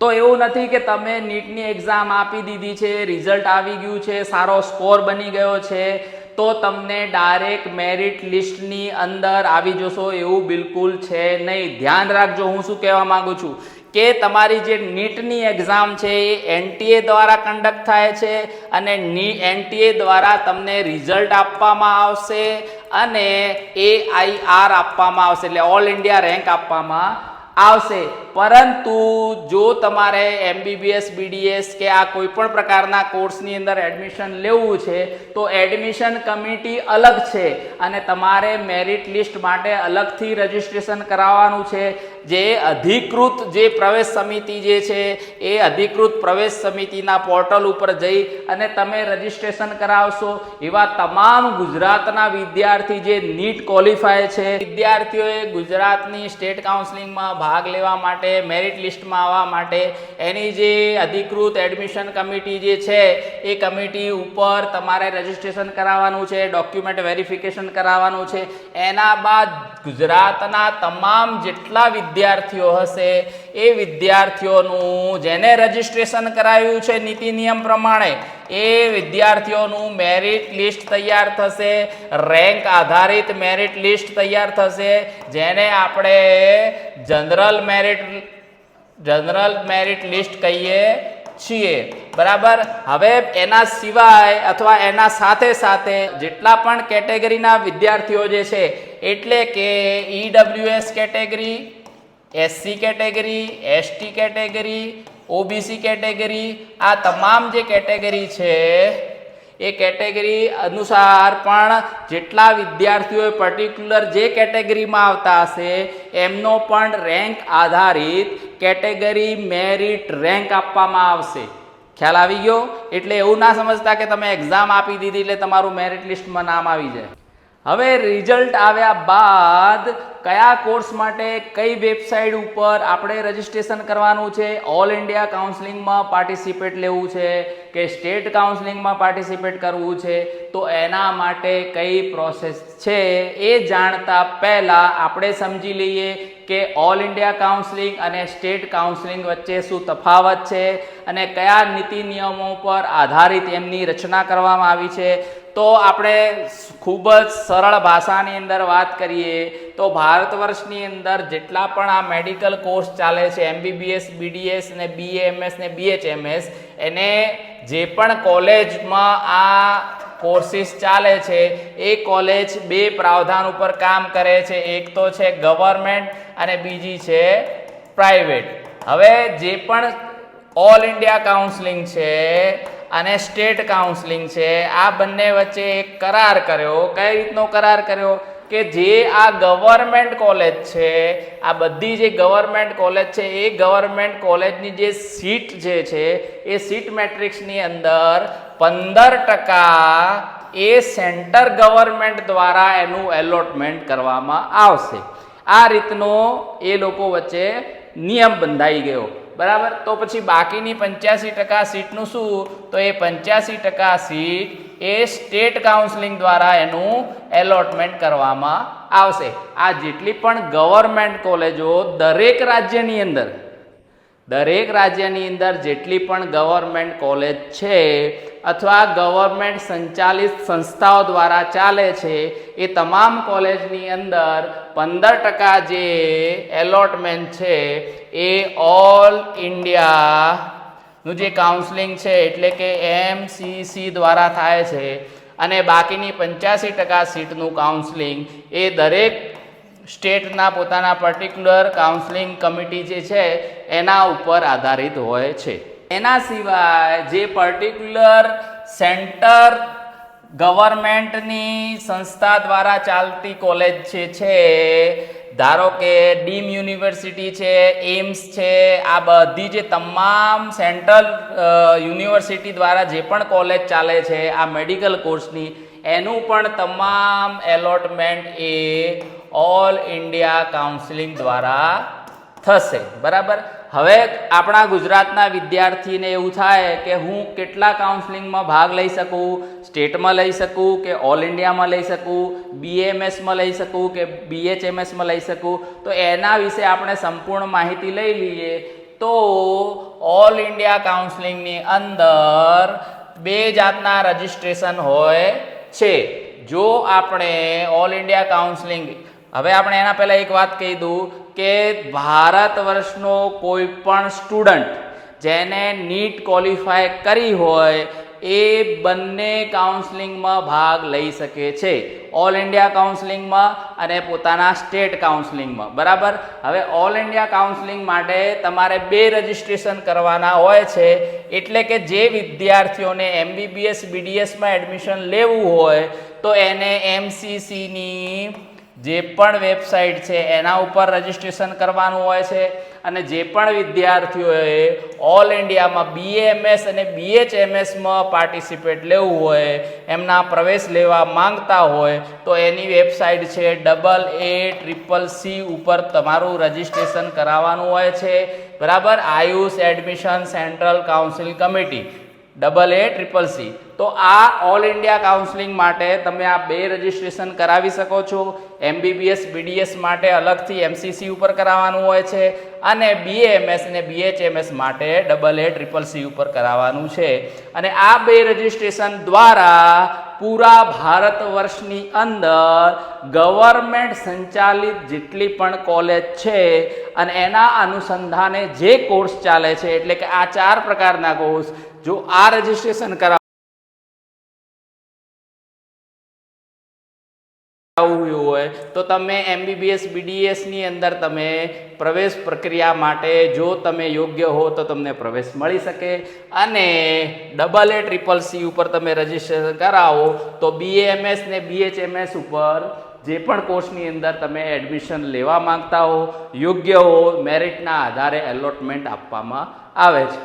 તો એવું નથી કે તમે નીટની એક્ઝામ આપી દીધી છે, રિઝલ્ટ આવી ગયું છે, સારો સ્કોર બની ગયો છે તો તમને ડાયરેક્ટ મેરિટ લિસ્ટની અંદર આવી જશો, એવું બિલકુલ છે નહીં. ધ્યાન રાખજો હું શું કહેવા માંગુ છું કે તમારી જે નીટની એક્ઝામ છે એ એનટીએ દ્વારા કન્ડક્ટ થાય છે અને એનટીએ દ્વારા તમને રિઝલ્ટ આપવામાં આવશે અને AIR આપવામાં આવશે, એટલે ઓલ ઇન્ડિયા રેન્ક આપવામાં આવશે. પરંતુ જો તમારે MBBS BDS કે આ કોઈ પણ પ્રકારના કોર્સની અંદર એડમિશન લેવું છે તો એડમિશન કમિટી અલગ છે અને તમારે મેરિટ લિસ્ટ માટે અલગથી રજિસ્ટ્રેશન કરાવવાનું છે. જે અધિકૃત જે પ્રવેશ સમિતિ જે છે એ અધિકૃત પ્રવેશ સમિતિના પોર્ટલ ઉપર જઈ અને તમે રજિસ્ટ્રેશન કરાવશો. એવા તમામ ગુજરાતના વિદ્યાર્થી જે નીટ ક્વોલિફાય છે વિદ્યાર્થીઓએ ગુજરાતની સ્ટેટ કાઉન્સિલિંગમાં ભાગ લેવા માટે, મેરિટ લિસ્ટમાં આવવા માટે એની જે અધિકૃત એડમિશન કમિટી જે છે એ કમિટી ઉપર તમારે રજિસ્ટ્રેશન કરાવવાનું છે, ડોક્યુમેન્ટ વેરિફિકેશન કરાવવાનું છે. એના બાદ ગુજરાતના તમામ જેટલા વિદ્યાર્થીઓ હશે એ વિદ્યાર્થીઓનું જેને રજિસ્ટ્રેશન કરાવ્યું છે નીતિ નિયમ પ્રમાણે એ વિદ્યાર્થીઓનું મેરિટ લિસ્ટ તૈયાર થશે, રેન્ક આધારિત મેરિટ લિસ્ટ તૈયાર થશે, જેને આપણે જનરલ મેરિટ લિસ્ટ કહીએ છીએ. બરાબર. હવે એના સિવાય અથવા એના સાથે સાથે જેટલા પણ કેટેગરીના વિદ્યાર્થીઓ જે છે એટલે કે EWS category, SC category, ST category, OBC category, આ તમામ જે કેટેગરી છે એ કેટેગરી અનુસાર પણ જેટલા વિદ્યાર્થીઓ પર્ટિક્યુલર જે કેટેગરીમાં આવતા હશે એમનો પણ રેન્ક આધારિત કેટેગરી મેરિટ રેન્ક આપવામાં આવશે. ખ્યાલ આવી ગયો? એટલે એવું ના સમજતા કે તમે એક્ઝામ આપી દીધી એટલે તમારું મેરિટ લિસ્ટમાં નામ આવી જાય. હવે રિઝલ્ટ આવ્યા બાદ કયા કોર્સ માટે કઈ વેબસાઇટ ઉપર આપણે રજિસ્ટ્રેશન કરવાનું છે, ઓલ ઇન્ડિયા કાઉન્સિલિંગમાં પાર્ટિસિપેટ લેવું છે કે સ્ટેટ કાઉન્સિલિંગમાં પાર્ટિસિપેટ કરવું છે, તો એના માટે કઈ પ્રોસેસ છે એ જાણતા પહેલાં આપણે સમજી લઈએ કે ઓલ ઇન્ડિયા કાઉન્સિલિંગ અને સ્ટેટ કાઉન્સિલિંગ વચ્ચે શું તફાવત છે અને કયા નીતિ નિયમો પર આધારિત એમની રચના કરવામાં આવી છે. તો આપણે ખૂબ જ સરળ ભાષાની અંદર વાત કરીએ તો ભારત વર્ષની અંદર જેટલા પણ આ મેડિકલ કોર્સ ચાલે છે MBBS BDS ને BAMS ને BHMS, એને જે પણ કોલેજમાં આ કોર્સિસ ચાલે છે એ કોલેજ બે પ્રાવધાન ઉપર કામ કરે છે. એક તો છે ગવર્મેન્ટ અને બીજી છે પ્રાઇવેટ. હવે જે પણ ઓલ ઇન્ડિયા કાઉન્સિલિંગ છે અને સ્ટેટ કાઉન્સિલિંગ છે આ બંને વચ્ચે એક કરાર કર્યો. કઈ રીતનો કરાર કર્યો કે જે આ ગવર્મેન્ટ કોલેજ છે, આ બધી જે ગવર્મેન્ટ કોલેજ છે એ ગવર્મેન્ટ કોલેજની જે સીટ જે છે એ સીટ મેટ્રિક્સની અંદર 15% એ સેન્ટર ગવર્મેન્ટ દ્વારા એનું એલોટમેન્ટ કરવામાં આવશે. આ રીતનો એ લોકો વચ્ચે નિયમ બંધાઈ ગયો. બરાબર. તો પછી બાકીની 85% સીટનું શું? તો એ 85% સીટ એ સ્ટેટ કાઉન્સિલિંગ દ્વારા એનું એલોટમેન્ટ કરવામાં આવશે. આ જેટલી પણ ગવર્મેન્ટ કોલેજો દરેક રાજ્યની અંદર જેટલી પણ ગવર્મેન્ટ કોલેજ છે અથવા ગવર્મેન્ટ સંચાલિત સંસ્થાઓ દ્વારા ચાલે છે એ તમામ કોલેજની અંદર 15% જે એલોટમેન્ટ છે એ ઓલ ઇન્ડિયાનું જે કાઉન્સલિંગ છે એટલે કે MCC દ્વારા થાય છે અને બાકીની 85% સીટનું કાઉન્સલિંગ એ દરેક સ્ટેટના પોતાના પર્ટિક્યુલર કાઉન્સલિંગ કમિટી જે છે એના ઉપર આધારિત હોય છે. એના સિવાય જે પર્ટિક્યુલર સેન્ટર ગવર્મેન્ટની સંસ્થા દ્વારા ચાલતી કોલેજ છે ધારો કે ડીમ યુનિવર્સિટી છે, એમ્સ છે, આ બધી જે તમામ સેન્ટ્રલ યુનિવર્સિટી દ્વારા જે પણ કોલેજ ચાલે છે આ મેડિકલ કોર્સની, એનું પણ તમામ એલોટમેન્ટ એ ઓલ ઇન્ડિયા કાઉન્સિલિંગ દ્વારા થશે. બરાબર. હવે આપણા ગુજરાતના વિદ્યાર્થીને એવું થાય કે હું કેટલા કાઉન્સિલિંગમાં ભાગ લઈ શકું, સ્ટેટમાં લઈ શકું કે ઓલ ઇન્ડિયામાં લઈ શકું, BAMSમાં લઈ શકું કે BHMSમાં લઈ શકું, તો એના વિશે આપણે સંપૂર્ણ માહિતી લઈ લઈએ. તો ઓલ ઇન્ડિયા કાઉન્સેલિંગની અંદર બે જાતના રજિસ્ટ્રેશન હોય છે. જો આપણે ઓલ ઇન્ડિયા કાઉન્સેલિંગ, હવે આપણે એના પહેલા એક વાત કહી દઉં કે ભારત વર્ષનો કોઈ પણ સ્ટુડન્ટ જેને નીટ ક્વોલિફાય કરી હોય એ બંને કાઉન્સેલિંગમાં ભાગ લઈ શકે છે, ઓલ ઇન્ડિયા કાઉન્સેલિંગમાં અને પોતાના સ્ટેટ કાઉન્સેલિંગમાં. બરાબર. હવે ઓલ ઇન્ડિયા કાઉન્સેલિંગ માટે તમારે બે રજિસ્ટ્રેશન કરવાના હોય છે. એટલે કે જે વિદ્યાર્થીઓને MBBS BDSમાં એડમિશન લેવું હોય તો એને MCCની જે પણ વેબસાઇટ છે એના ઉપર રજિસ્ટ્રેશન કરવાનું હોય છે. અને જે પણ વિદ્યાર્થીઓએ ઓલ ઇન્ડિયામાં BAMS અને BHMSમાં પાર્ટિસિપેટ લેવું હોય, એમના પ્રવેશ લેવા માંગતા હોય તો એની વેબસાઇટ છે AACCC ઉપર તમારું રજિસ્ટ્રેશન કરાવવાનું હોય છે. બરાબર. Ayush admission central council committee AACCC. તો આ ઓલ ઇન્ડિયા કાઉન્સેલિંગ માટે તમે આ બે રજિસ્ટ્રેશન કરાવી શકો છો. MBBS BDS માટે અલગથી MCC ઉપર કરાવવાનું હોય છે અને BAMS અને BHMS માટે AACCC ઉપર કરાવવાનું છે. અને આ બે રજિસ્ટ્રેશન દ્વારા પૂરા ભારત વર્ષની અંદર ગવર્મેન્ટ સંચાલિત જેટલી પણ કોલેજ છે અને એના અનુસંધાને જે કોર્સ ચાલે છે, એટલે કે આ 4 પ્રકારના કોર્સ, જો આ રજિસ્ટ્રેશન કરાવવું હોય તો તમે MBBS BDS ની અંદર તમે પ્રવેશ પ્રક્રિયા માટે જો તમે યોગ્ય હો તો તમને પ્રવેશ મળી શકે. અને AACCC ઉપર તમે રજિસ્ટ્રેશન કરાવો તો BAMS ને BHMS ઉપર જે પણ કોર્સની અંદર તમે એડમિશન લેવા માંગતા હો, યોગ્ય હો, મેરિટના આધારે એલોટમેન્ટ આપવામાં આવે છે.